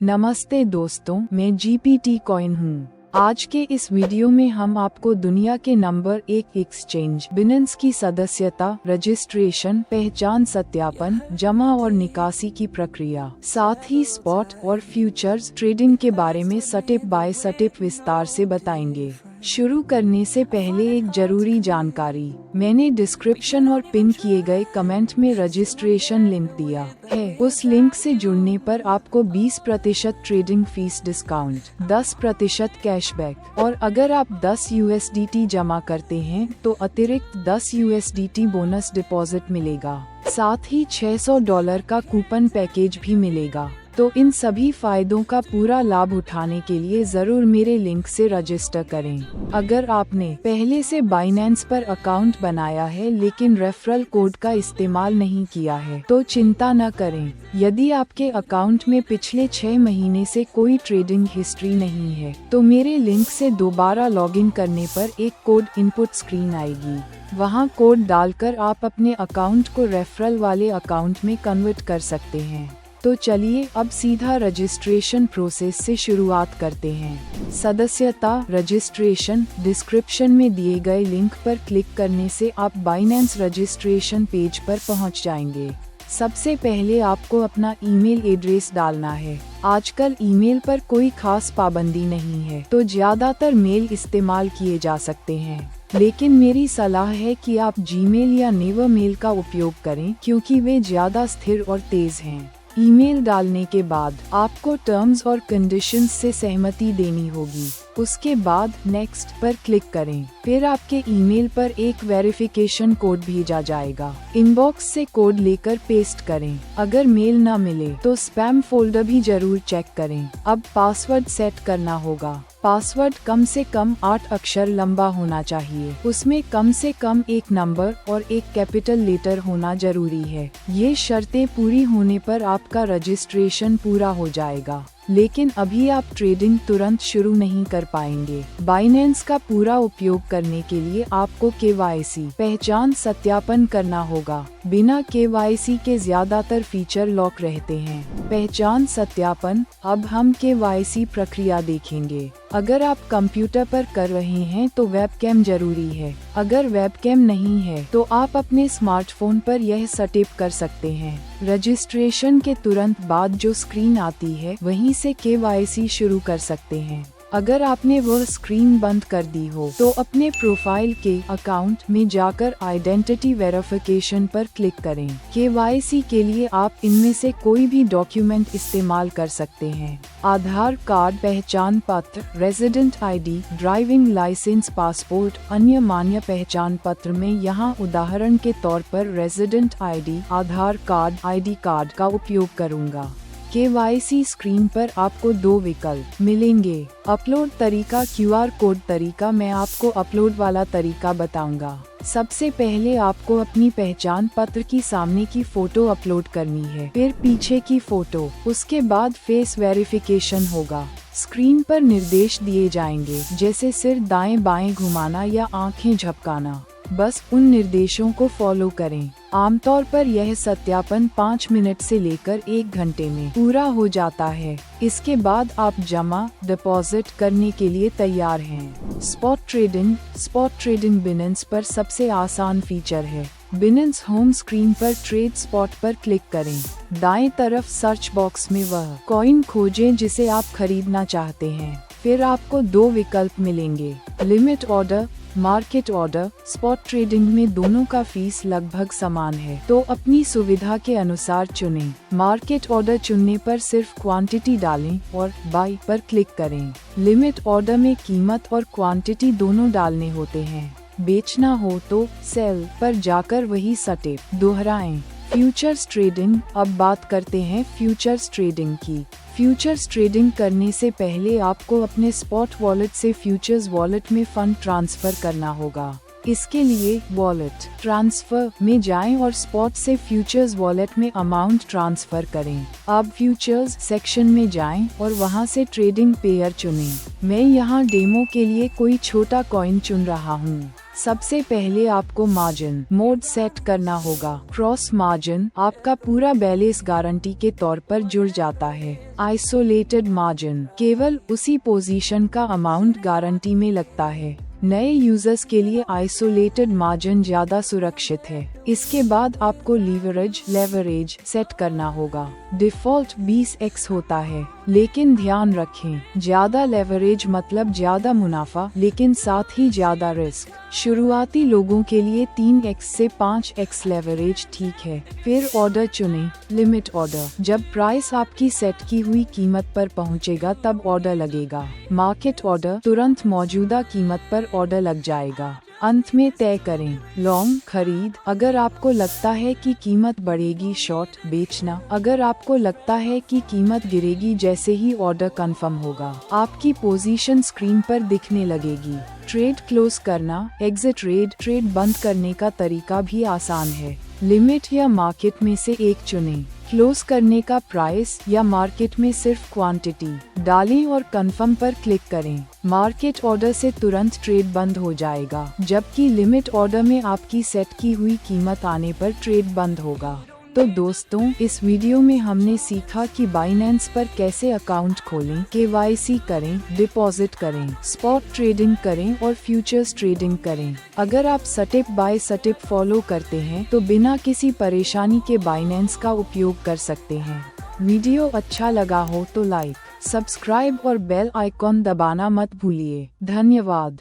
नमस्ते दोस्तों, मैं जीपीटी कॉइन हूँ। आज के इस वीडियो में हम आपको दुनिया के नंबर 1 एक्सचेंज बिनेंस की सदस्यता, रजिस्ट्रेशन, पहचान सत्यापन, जमा और निकासी की प्रक्रिया, साथ ही स्पॉट और फ्यूचर्स ट्रेडिंग के बारे में स्टेप बाय स्टेप विस्तार से बताएंगे। शुरू करने से पहले एक जरूरी जानकारी, मैंने डिस्क्रिप्शन और पिन किए गए कमेंट में रजिस्ट्रेशन लिंक दिया है। उस लिंक से जुड़ने पर आपको 20% ट्रेडिंग फीस डिस्काउंट, 10% कैशबैक और अगर आप 10 USDT जमा करते हैं तो अतिरिक्त 10 USDT बोनस डिपॉजिट मिलेगा। साथ ही $600 का कूपन पैकेज भी मिलेगा। तो इन सभी फायदों का पूरा लाभ उठाने के लिए जरूर मेरे लिंक से रजिस्टर करें। अगर आपने पहले से बाइनेंस पर अकाउंट बनाया है लेकिन रेफरल कोड का इस्तेमाल नहीं किया है तो चिंता न करें। यदि आपके अकाउंट में पिछले 6 महीने से कोई ट्रेडिंग हिस्ट्री नहीं है तो मेरे लिंक से दोबारा लॉगिन करने पर एक कोड इनपुट स्क्रीन आएगी। वहां कोड डालकर आप अपने अकाउंट को रेफरल वाले अकाउंट में कन्वर्ट कर सकते हैं। तो चलिए अब सीधा रजिस्ट्रेशन प्रोसेस से शुरुआत करते हैं। सदस्यता रजिस्ट्रेशन, डिस्क्रिप्शन में दिए गए लिंक पर क्लिक करने से आप बाइनेंस रजिस्ट्रेशन पेज पर पहुंच जाएंगे। सबसे पहले आपको अपना ईमेल एड्रेस डालना है। आजकल ईमेल पर कोई खास पाबंदी नहीं है तो ज्यादातर मेल इस्तेमाल किए जा सकते हैं, लेकिन मेरी सलाह है कि आप जीमेल या नेवर मेल का उपयोग करें क्योंकि वे ज्यादा स्थिर और तेज हैं। ईमेल डालने के बाद आपको टर्म्स और कंडीशंस से सहमति देनी होगी। उसके बाद नेक्स्ट पर क्लिक करें। फिर आपके ईमेल पर एक वेरिफिकेशन कोड भेजा जाएगा। इनबॉक्स से कोड लेकर पेस्ट करें। अगर मेल न मिले तो स्पैम फोल्डर भी जरूर चेक करें। अब पासवर्ड सेट करना होगा। पासवर्ड कम से कम 8 अक्षर लंबा होना चाहिए। उसमें कम से कम एक नंबर और एक कैपिटल लेटर होना जरूरी है। ये शर्तें पूरी होने पर आपका रजिस्ट्रेशन पूरा हो जाएगा, लेकिन अभी आप ट्रेडिंग तुरंत शुरू नहीं कर पाएंगे। बाइनेंस का पूरा उपयोग करने के लिए आपको KYC पहचान सत्यापन करना होगा। बिना KYC के ज्यादातर फीचर लॉक रहते हैं। पहचान सत्यापन, अब हम KYC प्रक्रिया देखेंगे। अगर आप कंप्यूटर पर कर रहे हैं तो वेबकैम जरूरी है। अगर वेबकैम नहीं है तो आप अपने स्मार्टफोन पर यह सेटअप कर सकते हैं। रजिस्ट्रेशन के तुरंत बाद जो स्क्रीन आती है वहीं से KYC शुरू कर सकते हैं। अगर आपने वह स्क्रीन बंद कर दी हो तो अपने प्रोफाइल के अकाउंट में जाकर आइडेंटिटी वेरिफिकेशन पर क्लिक करें। KYC के लिए आप इनमें से कोई भी डॉक्यूमेंट इस्तेमाल कर सकते हैं। आधार कार्ड, पहचान पत्र, resident ID, driving licence, passport, अन्य मान्य पहचान पत्र में यहाँ उदाहरण के तौर पर रेजिडेंट ID, आधार कार्ड, ID कार्ड का उपयोग करूँगा। KYC स्क्रीन पर आपको 2 विकल्प मिलेंगे, अपलोड तरीका, QR कोड तरीका। मैं आपको अपलोड वाला तरीका बताऊंगा। सबसे पहले आपको अपनी पहचान पत्र की सामने की फोटो अपलोड करनी है, फिर पीछे की फोटो, उसके बाद फेस वेरिफिकेशन होगा। स्क्रीन पर निर्देश दिए जाएंगे जैसे सिर दाएं बाएं घुमाना या आंखें झपकाना। बस उन निर्देशों को फॉलो करें। आमतौर पर यह सत्यापन 5 मिनट से लेकर 1 घंटे में पूरा हो जाता है। इसके बाद आप जमा डिपॉजिट करने के लिए तैयार हैं। स्पॉट ट्रेडिंग बिनेंस पर सबसे आसान फीचर है। बिनेंस होम स्क्रीन पर ट्रेड स्पॉट पर क्लिक करें। दाएं तरफ सर्च बॉक्स में वह कॉइन खोजें जिसे आप खरीदना चाहते हैं। फिर आपको 2 विकल्प मिलेंगे, limit order, market order. Spot trading में दोनों का फीस लगभग समान है तो अपनी सुविधा के अनुसार चुनें। मार्केट ऑर्डर चुनने पर सिर्फ क्वांटिटी डालें और बाय पर क्लिक करें। लिमिट ऑर्डर में कीमत और क्वांटिटी दोनों डालने होते हैं। बेचना हो तो सेल पर जाकर वही स्टेप दोहराएं। फ्यूचर्स ट्रेडिंग, अब बात करते हैं फ्यूचर्स ट्रेडिंग की। फ्यूचर्स ट्रेडिंग करने से पहले आपको अपने स्पॉट वॉलेट से फ्यूचर्स वॉलेट में फंड ट्रांसफर करना होगा। इसके लिए वॉलेट ट्रांसफर में जाएं और स्पॉट से फ्यूचर्स वॉलेट में अमाउंट ट्रांसफर करें। अब फ्यूचर्स सेक्शन में जाएं और वहां से ट्रेडिंग पेयर चुनें। मैं यहां डेमो के लिए कोई छोटा कॉइन चुन रहा हूं। सबसे पहले आपको मार्जिन मोड सेट करना होगा। क्रॉस मार्जिन आपका पूरा बैलेंस गारंटी के तौर पर जुड़ जाता है। आइसोलेटेड मार्जिन केवल उसी पोजीशन का अमाउंट गारंटी में लगता है। नए यूजर्स के लिए आइसोलेटेड मार्जिन ज्यादा सुरक्षित है। इसके बाद आपको लेवरेज सेट करना होगा। डिफॉल्ट 20x होता है, लेकिन ध्यान रखें ज्यादा लेवरेज मतलब ज्यादा मुनाफा लेकिन साथ ही ज्यादा रिस्क। शुरुआती लोगों के लिए 3x से 5x लेवरेज ठीक है। फिर ऑर्डर चुनें। लिमिट ऑर्डर जब प्राइस आपकी सेट की हुई कीमत पर पहुंचेगा तब ऑर्डर लगेगा। मार्केट ऑर्डर तुरंत मौजूदा कीमत पर ऑर्डर लग जाएगा। अंत में तय करें लॉन्ग खरीद अगर आपको लगता है कि कीमत बढ़ेगी, शॉर्ट बेचना अगर आपको लगता है कि कीमत गिरेगी। जैसे ही ऑर्डर कंफर्म होगा आपकी पोजीशन स्क्रीन पर दिखने लगेगी। ट्रेड क्लोज करना एग्जिट ट्रेड बंद करने का तरीका भी आसान है। लिमिट या मार्केट में से एक चुनें। क्लोज करने का प्राइस या मार्केट में सिर्फ क्वांटिटी डालें और कंफर्म पर क्लिक करें। मार्केट ऑर्डर से तुरंत ट्रेड बंद हो जाएगा, जबकि लिमिट ऑर्डर में आपकी सेट की हुई कीमत आने पर ट्रेड बंद होगा। तो दोस्तों, इस वीडियो में हमने सीखा कि बाइनेंस पर कैसे अकाउंट खोलें, KYC करें, डिपॉजिट करें, स्पॉट ट्रेडिंग करें और फ्यूचर्स ट्रेडिंग करें। अगर आप स्टेप बाय स्टेप फॉलो करते हैं तो बिना किसी परेशानी के बाइनेंस का उपयोग कर सकते हैं। वीडियो अच्छा लगा हो तो लाइक, सब्सक्राइब और बेल आइकॉन दबाना मत भूलिए। धन्यवाद।